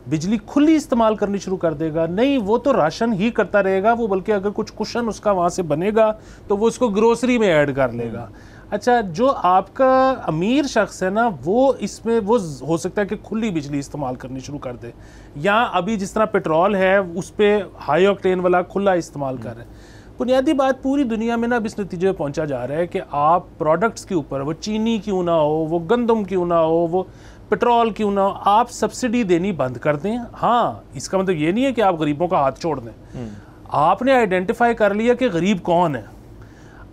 बिजली खुली इस्तेमाल करनी शुरू कर देगा? नहीं, वो तो राशन ही करता रहेगा। वो बल्कि अगर कुछ कुशन उसका वहाँ से बनेगा तो वो उसको ग्रोसरी में ऐड कर लेगा। अच्छा, जो आपका अमीर शख्स है ना, वो इसमें वो हो सकता है कि खुली बिजली इस्तेमाल करनी शुरू कर दे, या अभी जिस तरह पेट्रोल है उस पर हाई ऑक्टेन वाला खुला इस्तेमाल कर रहे हैं। बुनियादी बात पूरी दुनिया में ना अब इस नतीजे में पहुंचा जा रहा है कि आप प्रोडक्ट्स के ऊपर, वो चीनी क्यों ना हो, वो गंदम क्यों ना हो, वो पेट्रोल क्यों ना हो, आप सब्सिडी देनी बंद कर दें। हाँ, इसका मतलब ये नहीं है कि आप गरीबों का हाथ छोड़ दें। आपने आइडेंटिफाई कर लिया कि गरीब कौन है,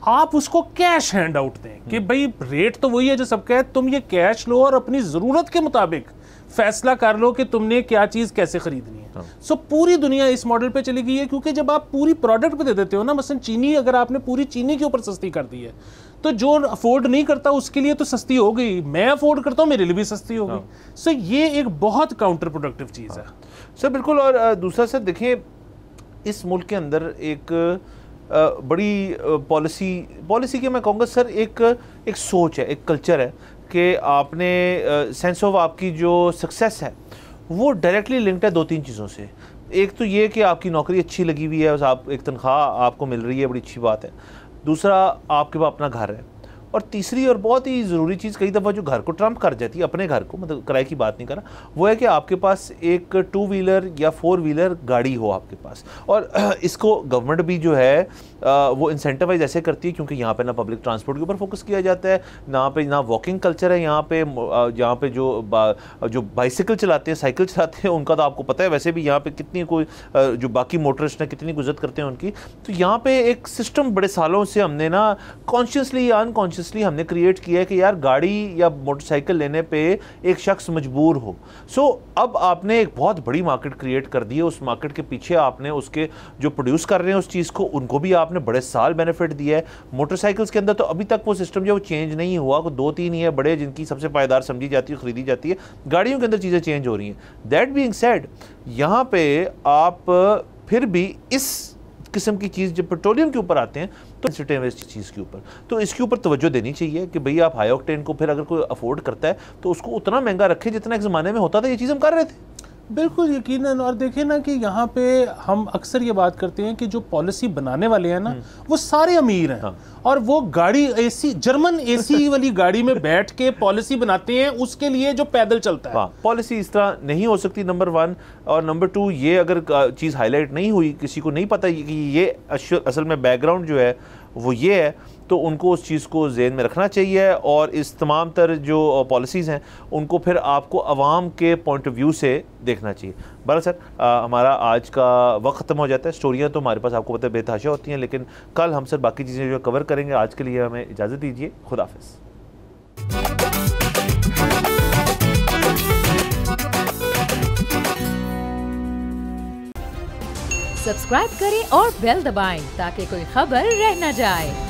आप उसको कैश हैंड आउट दें कि भाई रेट तो वही है जो सबका है, तुम ये कैश लो और अपनी ज़रूरत के मुताबिक फैसला कर लो कि तुमने क्या चीज़ कैसे खरीदनी है। सो पूरी दुनिया इस मॉडल पे चली गई है, क्योंकि जब आप पूरी प्रोडक्ट पे दे देते हो ना, मसलन चीनी, अगर आपने पूरी चीनी के ऊपर सस्ती कर दी है तो जो अफोर्ड नहीं करता उसके लिए तो सस्ती हो गई, मैं अफोर्ड करता हूँ मेरे लिए भी सस्ती हो गई। सो ये एक बहुत काउंटर प्रोडक्टिव चीज़ है सर। बिल्कुल। और दूसरा सर देखें, इस मुल्क के अंदर एक बड़ी पॉलिसी की मैं कहूँगा सर, एक सोच है, एक कल्चर है कि आपने सेंस ऑफ आपकी जो सक्सेस है वो डायरेक्टली लिंक्ड है 2-3 चीज़ों से। एक तो ये कि आपकी नौकरी अच्छी लगी हुई है, आप एक तनख्वाह आपको मिल रही है, बड़ी अच्छी बात है। दूसरा, आपके पास अपना घर है। और तीसरी और बहुत ही ज़रूरी चीज़, कई दफ़ा जो घर को ट्रम्प कर जाती है, अपने घर को, मतलब किराए की बात नहीं कर रहा, वो है कि आपके पास एक 2 व्हीलर या 4 व्हीलर गाड़ी हो आपके पास। और इसको गवर्नमेंट भी जो है वो इंसेंटिवाइज ऐसे करती है, क्योंकि यहाँ पे ना पब्लिक ट्रांसपोर्ट के ऊपर फोकस किया जाता है, ना वॉकिंग कल्चर है यहाँ पे जो बाइसिकल चलाते हैं, साइकिल चलाते हैं, उनका तो आपको पता है वैसे भी यहाँ पे कितनी कोई जो बाकी मोटरिस्ट हैं कितनी गुजरत करते हैं उनकी। तो यहाँ पे एक सिस्टम बड़े सालों से हमने ना कॉन्शियसली या अनकॉन्शियसली हमने क्रिएट किया है कि यार गाड़ी या मोटरसाइकिल लेने पे एक शख्स मजबूर हो। सो अब आपने एक बहुत बड़ी मार्केट क्रिएट कर दी है, उस मार्केट के पीछे आपने उसके जो प्रोड्यूस कर रहे हैं उस चीज़ को, उनको भी आपने बड़े साल बेनिफिट दिया है। मोटरसाइकिल्स के अंदर तो अभी तक वो सिस्टम जो चेंज नहीं हुआ, को 2-3 ही है बड़े जिनकी सबसे पायदार समझी जाती है, खरीदी जाती है। गाड़ियों के अंदर चीज़ें चेंज हो रही हैं। दैट बीइंग सेड, यहाँ पे आप फिर भी इस किस्म की चीज़ जब पेट्रोलियम के ऊपर आते हैं तो सेंसिटिव है इस चीज़ के ऊपर, तो इसके ऊपर तवज्जो देनी चाहिए कि भई आप हाई ऑक्टेन को फिर अगर कोई अफोर्ड करता है तो उसको उतना महंगा रखे जितना एक ज़माने में होता था। ये चीज़ हम कर रहे थे। बिल्कुल यकीनन। और देखें ना कि यहाँ पे हम अक्सर ये बात करते हैं कि जो पॉलिसी बनाने वाले हैं ना वो सारे अमीर हैं। और वो गाड़ी एसी, जर्मन एसी वाली गाड़ी में बैठ के पॉलिसी बनाते हैं उसके लिए जो पैदल चलता है। पॉलिसी इस तरह नहीं हो सकती, नंबर 1। और नंबर 2, ये अगर चीज़ हाईलाइट नहीं हुई, किसी को नहीं पता कि ये असल में बैकग्राउंड जो है वो ये है, तो उनको उस चीज़ को ज़हन में रखना चाहिए। और इस तमाम तर जो पॉलिसीज़ हैं उनको फिर आपको आवाम के पॉइंट ऑफ व्यू से देखना चाहिए। बहरहाल सर, हमारा आज का वक्त ख़त्म हो जाता है। स्टोरियाँ तो हमारे पास आपको पता है बेतहाशा होती हैं, लेकिन कल हम सर बाकी चीज़ें जो कवर करेंगे। आज के लिए हमें इजाज़त दीजिए। खुदा हाफ़िज़। सब्सक्राइब करें और बेल दबाएं ताकि कोई खबर रह न जाए।